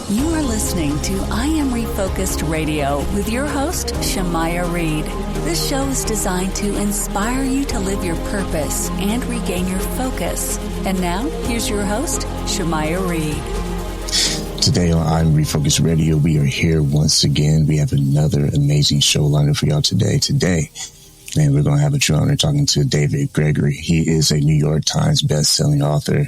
You are listening to I Am Refocused Radio with your host, Shemaiah Reed. This show is designed to inspire you to live your purpose and regain your focus. And now, here's your host, Shemaiah Reed. Today on I Am Refocused Radio, we are here once again. We have another amazing show lined up for y'all today. And we're going to have a true honor talking to David Gregory. He is a New York Times bestselling author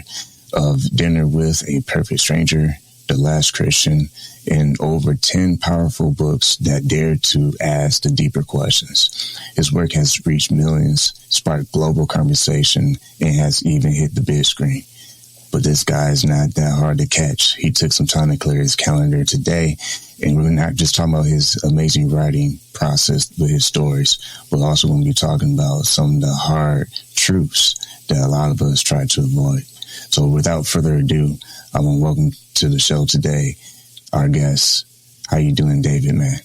of Dinner with a Perfect Stranger, The Last Christian, and over 10 powerful books that dare to ask the deeper questions. His work has reached millions, sparked global conversation, and has even hit the big screen. But this guy is not that hard to catch. He took some time to clear his calendar today, and we're not just talking about his amazing writing process with his stories, but also going to be talking about some of the hard truths that a lot of us try to avoid. So without further ado, I want to welcome to the show today our guest. How you doing, David, man?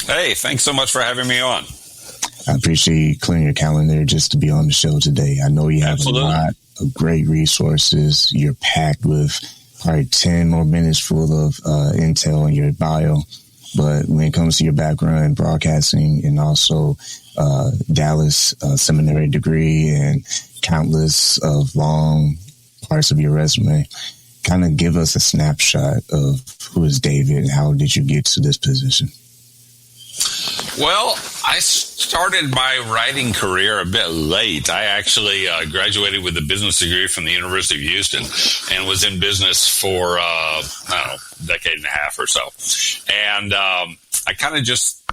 Hey, thanks so much for having me on. I appreciate you clearing your calendar just to be on the show today. I know you have a lot of great resources. You're packed with probably 10 more minutes full of intel in your bio. But when it comes to your background in broadcasting and also Dallas seminary degree and countless of long parts of your resume, kind of give us a snapshot of who is David and how did you get to this position? Well, I started my writing career a bit late. I actually graduated with a business degree from the University of Houston and was in business for, a decade and a half or so. And I kind of just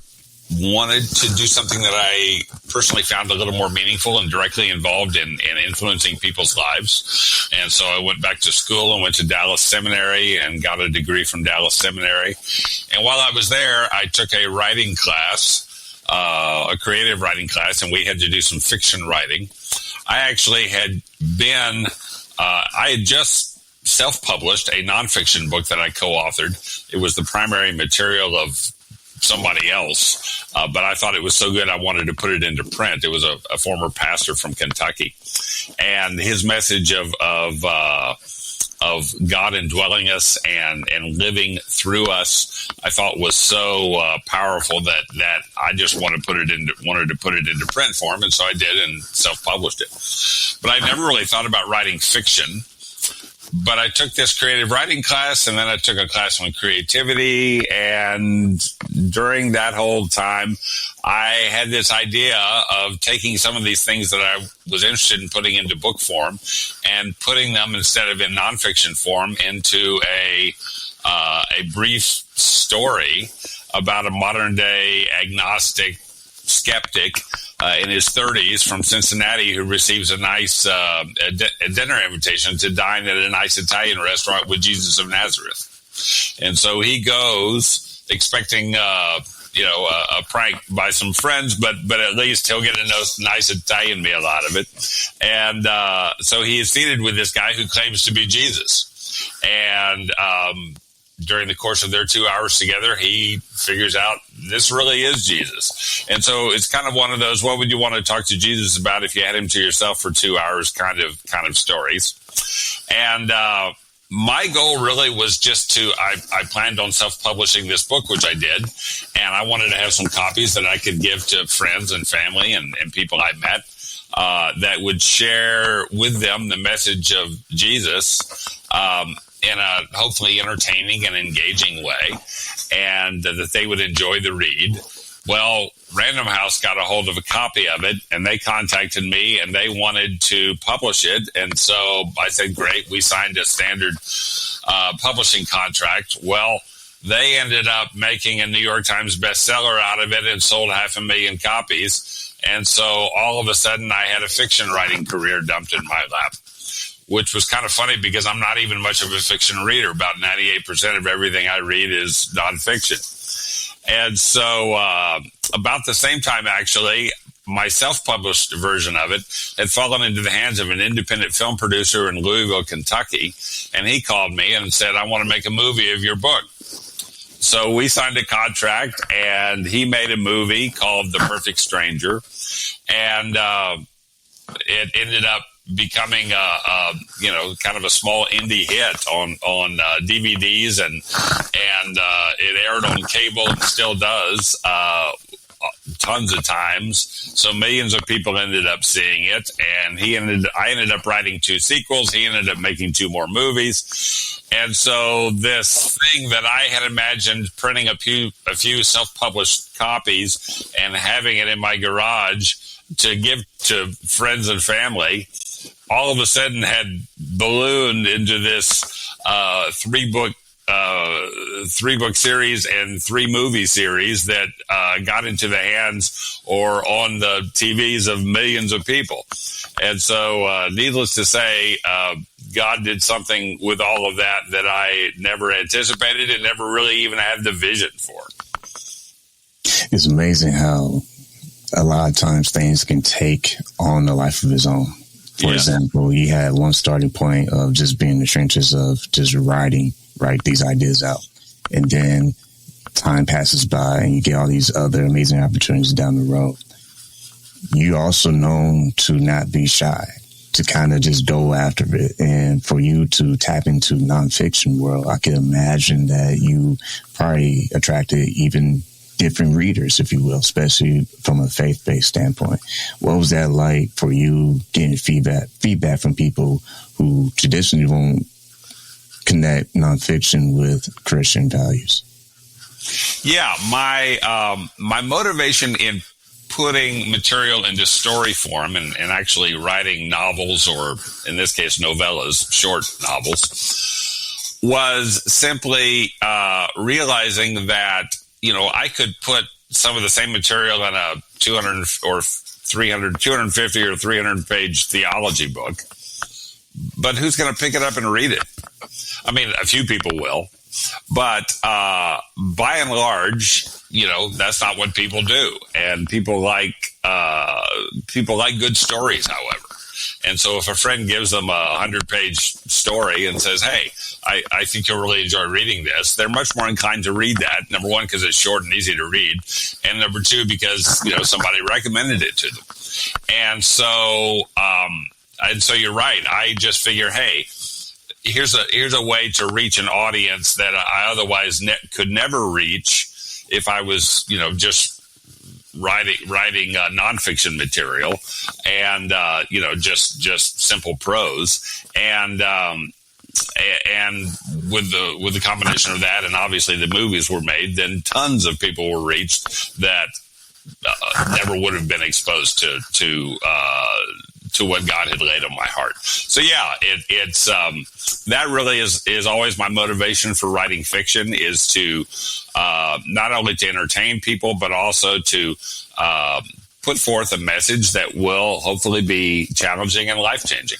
wanted to do something that I personally found a little more meaningful and directly involved in influencing people's lives. And so I went back to school and went to Dallas Seminary and got a degree from Dallas Seminary. And while I was there, I took a writing class, a creative writing class, and we had to do some fiction writing. I actually had been, I had just self-published a nonfiction book that I co-authored. It was the primary material of somebody else, but I thought it was so good I wanted to put it into print. It was a former pastor from Kentucky, and his message of God indwelling us and living through us, I thought was so powerful that I just wanted to put it into print form, and so I did and self-published it. But I never really thought about writing fiction. But I took this creative writing class, and then I took a class on creativity. And during that whole time, I had this idea of taking some of these things that I was interested in putting into book form and putting them, instead of in nonfiction form, into a brief story about a modern day agnostic skeptic in his 30s from Cincinnati who receives a nice a dinner invitation to dine at a nice Italian restaurant with Jesus of Nazareth. And so he goes expecting a prank by some friends, but at least he'll get a nice Italian meal out of it. And so he is seated with this guy who claims to be Jesus. And during the course of their 2 hours together, he figures out this really is Jesus. And so it's kind of one of those, what would you want to talk to Jesus about if you had him to yourself for 2 hours kind of stories. And my goal really was just I planned on self-publishing this book, which I did. And I wanted to have some copies that I could give to friends and family and people I met that would share with them the message of Jesus in a hopefully entertaining and engaging way, and that they would enjoy the read. Well, Random House got a hold of a copy of it, and they contacted me, and they wanted to publish it. And so I said, great, we signed a standard publishing contract. Well, they ended up making a New York Times bestseller out of it and sold 500,000 copies. And so all of a sudden, I had a fiction writing career dumped in my lap, which was kind of funny because I'm not even much of a fiction reader. About 98% of everything I read is nonfiction. And so about the same time, actually, my self-published version of it had fallen into the hands of an independent film producer in Louisville, Kentucky. And he called me and said, I want to make a movie of your book. So we signed a contract, and he made a movie called The Perfect Stranger. And it ended up becoming kind of a small indie hit on DVDs, and it aired on cable and still does tons of times. So millions of people ended up seeing it, and I ended up writing 2 sequels. He ended up making 2 more movies. And so this thing that I had imagined printing a few self-published copies and having it in my garage to give to friends and family, all of a sudden had ballooned into this 3-book series and 3 movie series that got into the hands or on the TVs of millions of people. And so, needless to say, God did something with all of that I never anticipated and never really even had the vision for. It's amazing how a lot of times things can take on a life of its own. For example, you had one starting point of just being in the trenches of just write these ideas out. And then time passes by and you get all these other amazing opportunities down the road. You also known to not be shy, to kind of just go after it. And for you to tap into nonfiction world, I can imagine that you probably attracted even different readers, if you will, especially from a faith-based standpoint. What was that like for you getting feedback from people who traditionally won't connect nonfiction with Christian values? Yeah, my motivation in putting material into story form and actually writing novels, or in this case novellas, short novels, was simply realizing that I could put some of the same material in a 250 or 300 page theology book, but who's going to pick it up and read it? I mean, a few people will, but by and large, that's not what people do. And people like good stories, however. And so if a friend gives them a 100-page story and says, hey, I think you'll really enjoy reading this, they're much more inclined to read that. Number one, because it's short and easy to read. And number two, because, somebody recommended it to them. And so you're right. I just figure, hey, here's a way to reach an audience that I otherwise could never reach if I was, just writing nonfiction material and just simple prose, and with the combination of that, and obviously the movies were made, then tons of people were reached that never would have been exposed to what God had laid on my heart. So yeah, it's that really is always my motivation for writing fiction, is to not only to entertain people, but also to put forth a message that will hopefully be challenging and life-changing.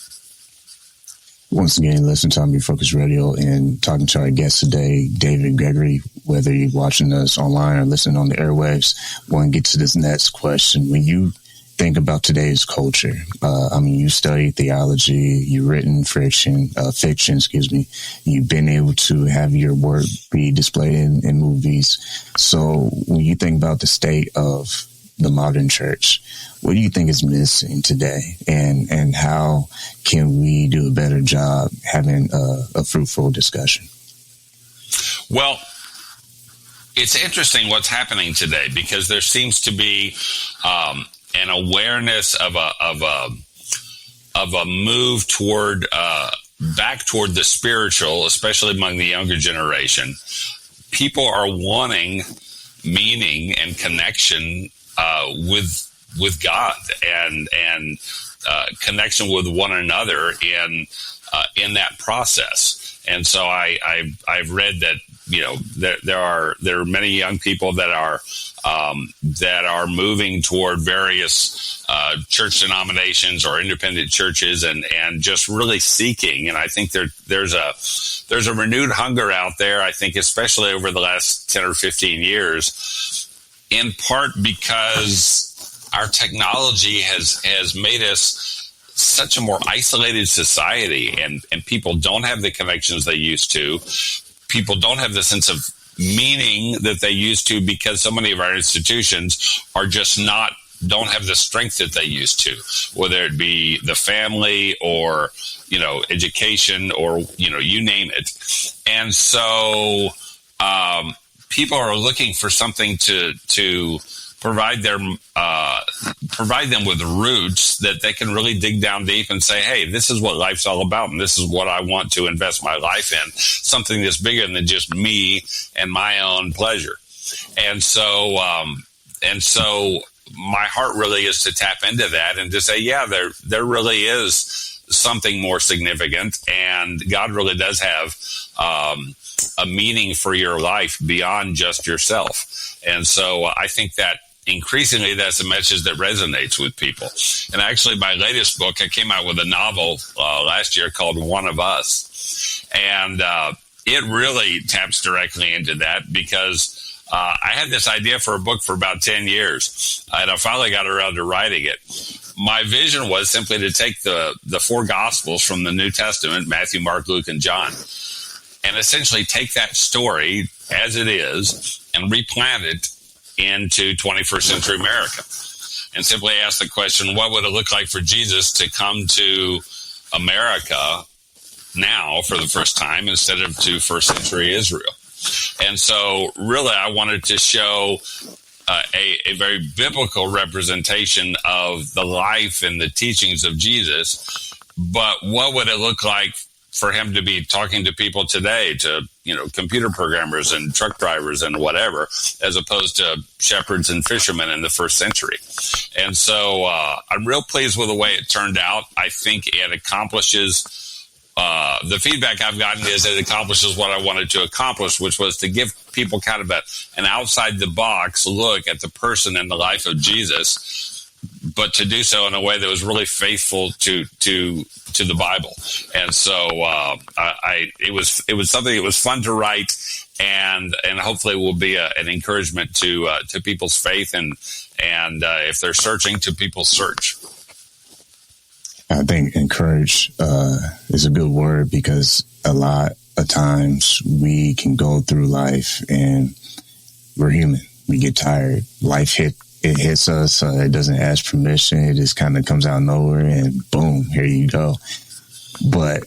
Once again, listen to Refocus Radio and talking to our guest today, David Gregory. Whether you're watching us online or listening on the airwaves, want to get to this next question. When you think about today's culture, you study theology, you've written fiction, you've been able to have your work be displayed in movies. So when you think about the state of the modern church, what do you think is missing today, and how can we do a better job having a fruitful discussion? Well, it's interesting what's happening today, because there seems to be an awareness of a move toward back toward the spiritual, especially among the younger generation. People are wanting meaning and connection with God and connection with one another in that process. And so I've read that there are many young people that are moving toward various church denominations or independent churches and just really seeking. And I think there's a renewed hunger out there. I think especially over the last 10 or 15 years, in part because our technology has made us such a more isolated society, and people don't have the connections they used to. People don't have the sense of meaning that they used to, because so many of our institutions are just not don't have the strength that they used to, whether it be the family or, education or, you name it. And so people are looking for something to provide them with roots that they can really dig down deep and say, hey, this is what life's all about, and this is what I want to invest my life in, something that's bigger than just me and my own pleasure. And so my heart really is to tap into that and to say, yeah, there really is something more significant, and God really does have a meaning for your life beyond just yourself. And so I think that increasingly that's a message that resonates with people. And actually, my latest book, I came out with a novel last year called One of Us. And it really taps directly into that, because I had this idea for a book for about 10 years, and I finally got around to writing it. My vision was simply to take the four Gospels from the New Testament, Matthew, Mark, Luke, and John, and essentially take that story as it is and replant it into 21st century America, and simply ask the question, what would it look like for Jesus to come to America now for the first time instead of to first century Israel? And so really I wanted to show a very biblical representation of the life and the teachings of Jesus, but what would it look like for him to be talking to people today, to, computer programmers and truck drivers and whatever, as opposed to shepherds and fishermen in the first century. And so I'm real pleased with the way it turned out. I think it accomplishes, the feedback I've gotten is it accomplishes what I wanted to accomplish, which was to give people kind of an outside the box look at the person and the life of Jesus, but to do so in a way that was really faithful to the Bible. And so it was something that was fun to write, and hopefully will be an encouragement to people's faith, and if they're searching, to people's search. I think encourage is a good word, because a lot of times we can go through life and we're human. We get tired. Life hits us. It doesn't ask permission. It just kind of comes out of nowhere, and boom, here you go. But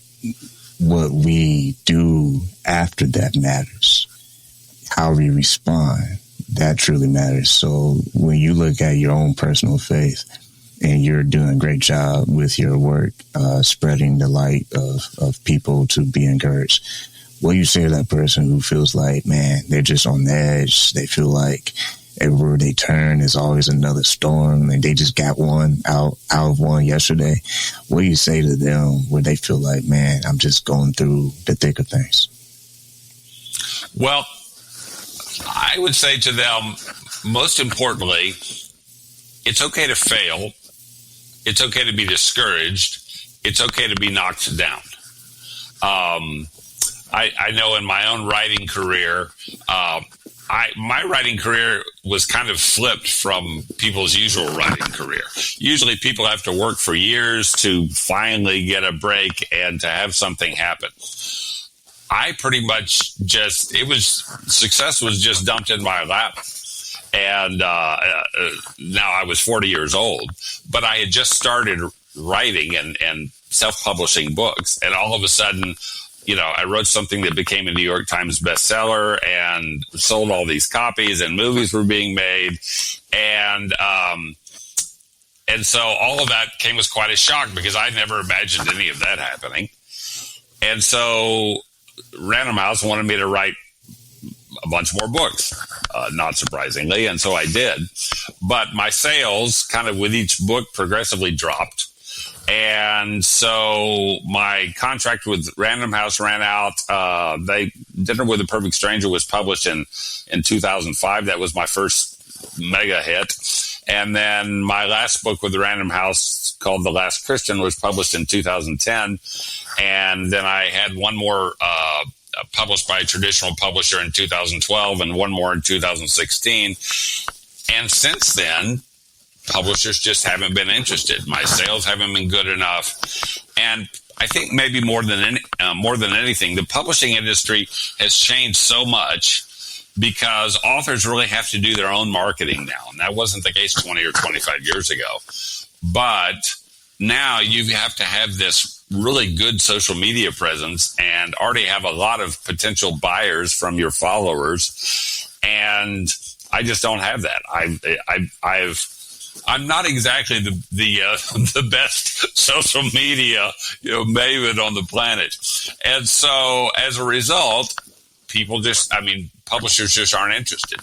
what we do after that matters. How we respond, that truly matters. So when you look at your own personal faith, and you're doing a great job with your work, spreading the light of people to be encouraged, what do you say to that person who feels like, man, they're just on the edge? They feel like everywhere they turn is always another storm, and they just got one out of one yesterday. What do you say to them when they feel like, man, I'm just going through the thick of things? Well, I would say to them, most importantly, it's okay to fail. It's okay to be discouraged. It's okay to be knocked down. I know in my own writing career, my writing career was kind of flipped from people's usual writing career. Usually people have to work for years to finally get a break and to have something happen. I pretty much success was just dumped in my lap. And now I was 40 years old, but I had just started writing and self-publishing books. And all of a sudden, I wrote something that became a New York Times bestseller and sold all these copies, and movies were being made. And so all of that came as quite a shock, because I never imagined any of that happening. And so Random House wanted me to write a bunch more books, not surprisingly, and so I did. But my sales kind of with each book progressively dropped. And so my contract with Random House ran out. Dinner with a Perfect Stranger was published in 2005. That was my first mega hit. And then my last book with the Random House, called The Last Christian, was published in 2010. And then I had one more published by a traditional publisher in 2012, and one more in 2016. And since then, publishers just haven't been interested. My sales haven't been good enough. And I think maybe more than anything, the publishing industry has changed so much because authors really have to do their own marketing now. And that wasn't the case 20 or 25 years ago. But now you have to have this really good social media presence and already have a lot of potential buyers from your followers. And I just don't have that. I'm not exactly the best social media, maven on the planet. And so as a result, publishers just aren't interested.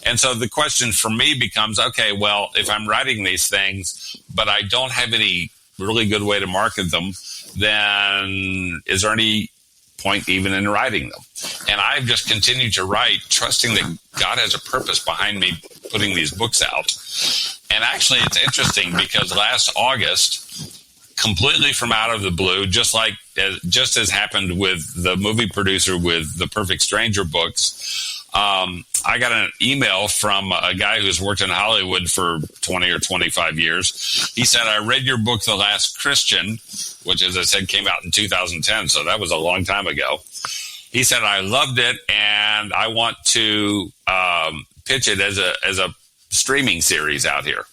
And so the question for me becomes, okay, well, if I'm writing these things, but I don't have any really good way to market them, then is there any point even in writing them? And I've just continued to write, trusting that God has a purpose behind me putting these books out. And actually, it's interesting because last August, completely from out of the blue, just as happened with the movie producer with the Perfect Stranger books, I got an email from a guy who's worked in Hollywood for 20 or 25 years. He said, I read your book, The Last Christian, which, as I said, came out in 2010. So that was a long time ago. He said, I loved it, and I want to pitch it as a streaming series out here.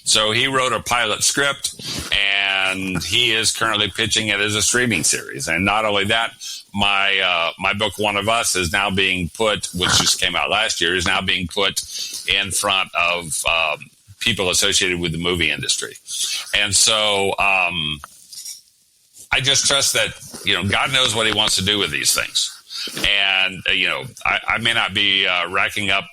So he wrote a pilot script, and he is currently pitching it as a streaming series. And not only that, my book, One of Us, is now being put, which just came out last year, is now being put in front of people associated with the movie industry. And so I just trust that, God knows what he wants to do with these things. And, I may not be racking up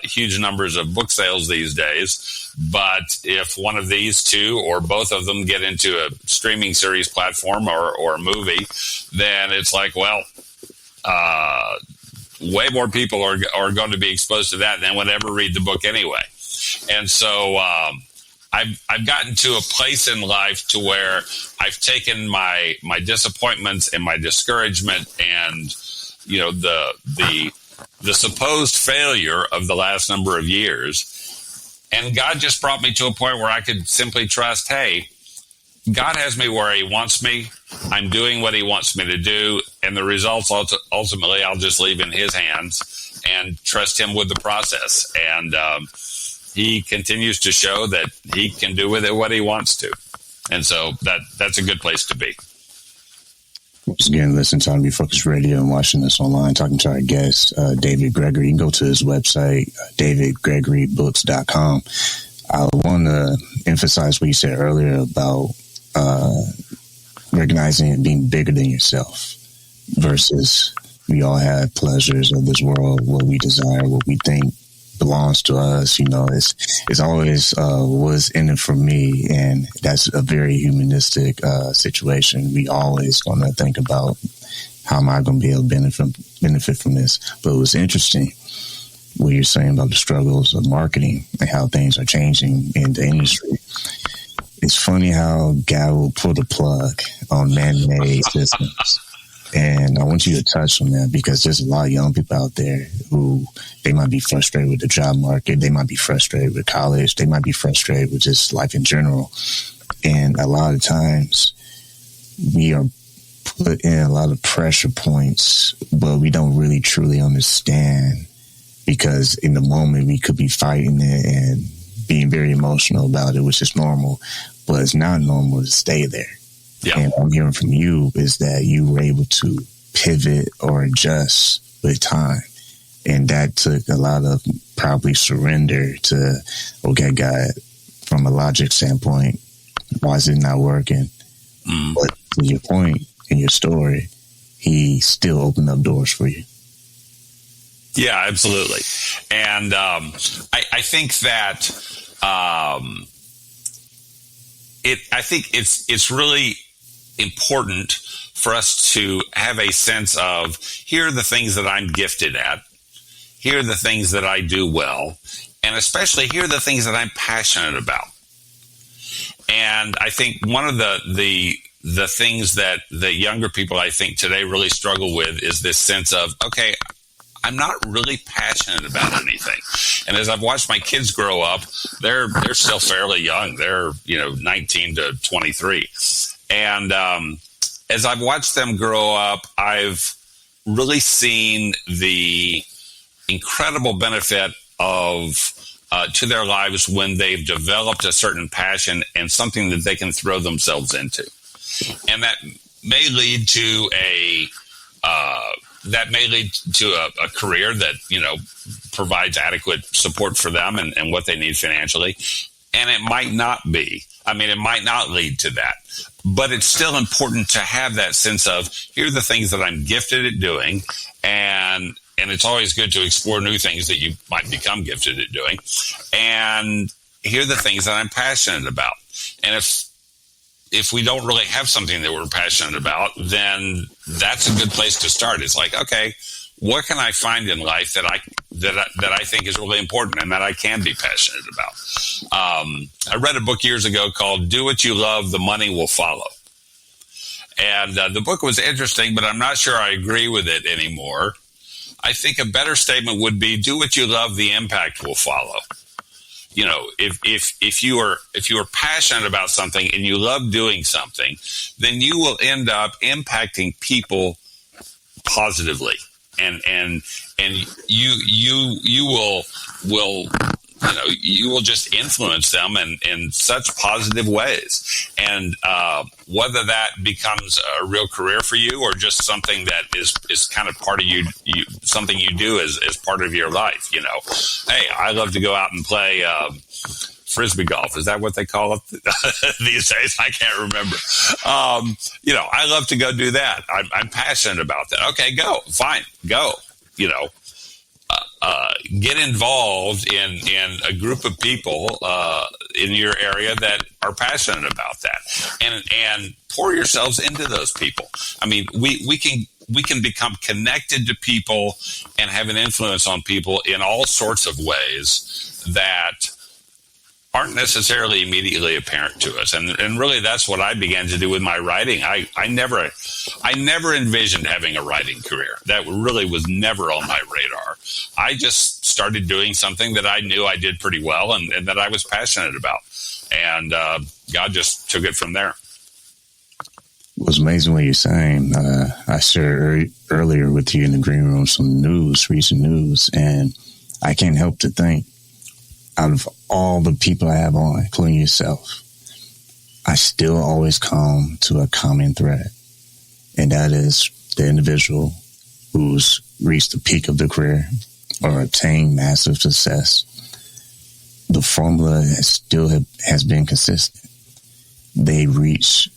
huge numbers of book sales these days, but if one of these two or both of them get into a streaming series platform or a movie, then it's like, well, way more people are going to be exposed to that than would ever read the book anyway. And so I've gotten to a place in life to where I've taken my disappointments and my discouragement and the supposed failure of the last number of years. And God just brought me to a point where I could simply trust, hey, God has me where he wants me. I'm doing what he wants me to do. And the results, ultimately, I'll just leave in his hands and trust him with the process. And he continues to show that he can do with it what he wants to. And so that's a good place to be. Once again, listen to Unfiltered Radio and watching us online, talking to our guest, David Gregory. You can go to his website, davidgregorybooks.com. I want to emphasize what you said earlier about recognizing and being bigger than yourself versus we all have pleasures of this world, what we desire, what we think belongs to us. It's always what's in it for me, and that's a very humanistic situation. We always want to think about how am I going to be able to benefit from this. But it was interesting what you're saying about the struggles of marketing and how things are changing in the industry. It's funny how God will pull the plug on man-made systems. And I want you to touch on that because there's a lot of young people out there who they might be frustrated with the job market. They might be frustrated with college. They might be frustrated with just life in general. And a lot of times we are put in a lot of pressure points, but we don't really truly understand because in the moment we could be fighting it and being very emotional about it, which is normal, but it's not normal to stay there. Yeah. And what I'm hearing from you is that you were able to pivot or adjust with time. And that took a lot of probably surrender to, okay, God, from a logic standpoint, why is it not working? But to your point in your story, he still opened up doors for you. Yeah, absolutely. And I think that I think it's really important for us to have a sense of here are the things that I'm gifted at, here are the things that I do well, and especially here are the things that I'm passionate about. And I think one of the things that the younger people I think today really struggle with is this sense of, okay, I'm not really passionate about anything. And as I've watched my kids grow up, they're still fairly young. They're 19 to 23. And as I've watched them grow up, I've really seen the incredible benefit of to their lives when they've developed a certain passion and something that they can throw themselves into, and that may lead to a career that provides adequate support for them and what they need financially, and it might not be. I mean, it might not lead to that, but it's still important to have that sense of, here are the things that I'm gifted at doing, and it's always good to explore new things that you might become gifted at doing, and here are the things that I'm passionate about. And if we don't really have something that we're passionate about, then that's a good place to start. It's like, okay, what can I find in life that I think is really important and that I can be passionate about? I read a book years ago called "Do What You Love, the Money Will Follow," and the book was interesting, but I'm not sure I agree with it anymore. I think a better statement would be, "Do what you love, the impact will follow." If you are passionate about something and you love doing something, then you will end up impacting people positively, and you will just influence them in such positive ways. And whether that becomes a real career for you or just something that is kind of part of you something you do as part of your life. Hey, I love to go out and play Frisbee golf. Is that what they call it these days? I can't remember. I love to go do that. I'm passionate about that. Okay, go. Fine. Go. Get involved in a group of people in your area that are passionate about that, and pour yourselves into those people. I mean, we can become connected to people and have an influence on people in all sorts of ways that aren't necessarily immediately apparent to us. And really that's what I began to do with my writing. I never envisioned having a writing career. That really was never on my radar. I just started doing something that I knew I did pretty well and that I was passionate about. And God just took it from there. It was amazing what you're saying. I shared earlier with you in the green room some recent news, and I can't help to think, out of all the people I have on, including yourself, I still always come to a common thread. And that is the individual who's reached the peak of their career or attained massive success. The formula has been consistent. They reach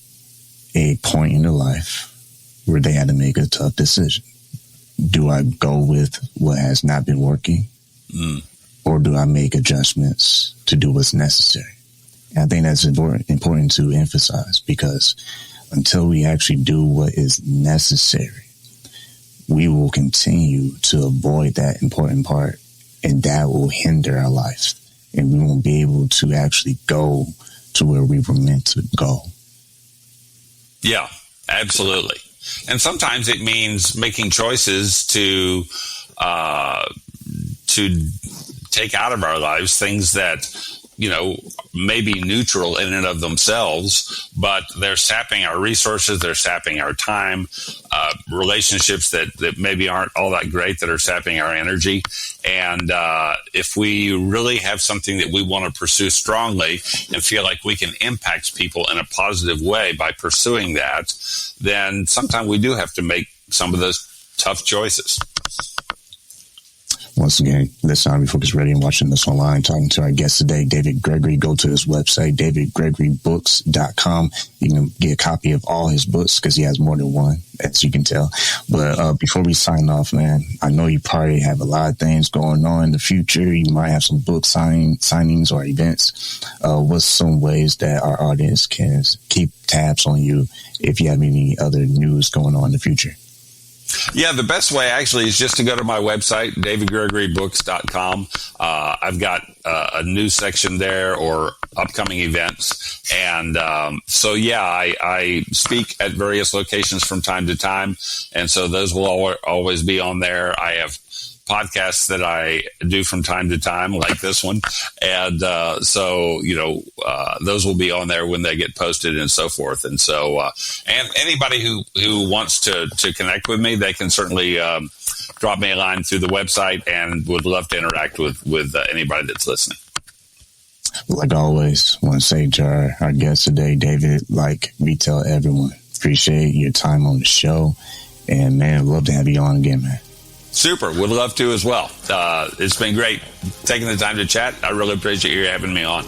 a point in their life where they had to make a tough decision. Do I go with what has not been working? Or do I make adjustments to do what's necessary? And I think that's important to emphasize, because until we actually do what is necessary, we will continue to avoid that important part, and that will hinder our life, and we won't be able to actually go to where we were meant to go. Yeah, absolutely. And sometimes it means making choices to take out of our lives things that, may be neutral in and of themselves, but they're sapping our resources, they're sapping our time, relationships that maybe aren't all that great, that are sapping our energy. And if we really have something that we want to pursue strongly and feel like we can impact people in a positive way by pursuing that, then sometimes we do have to make some of those tough choices. Once again, listen on Refocus Radio and watching this online, talking to our guest today, David Gregory. Go to his website, davidgregorybooks.com. You can get a copy of all his books because he has more than one, as you can tell. But before we sign off, man, I know you probably have a lot of things going on in the future. You might have some book signings or events. What's some ways that our audience can keep tabs on you if you have any other news going on in the future? Yeah, the best way actually is just to go to my website, davidgregorybooks.com. I've got a news section there, or upcoming events. And I speak at various locations from time to time. And so those will always be on there. I have podcasts that I do from time to time, like this one. And so, those will be on there when they get posted and so forth. And so, and anybody who wants to connect with me, they can certainly drop me a line through the website, and would love to interact with anybody that's listening. Like always, I want to say to our guest today, David, like we tell everyone, appreciate your time on the show. And, man, I'd love to have you on again, man. Super. Would love to as well. It's been great taking the time to chat. I really appreciate you having me on.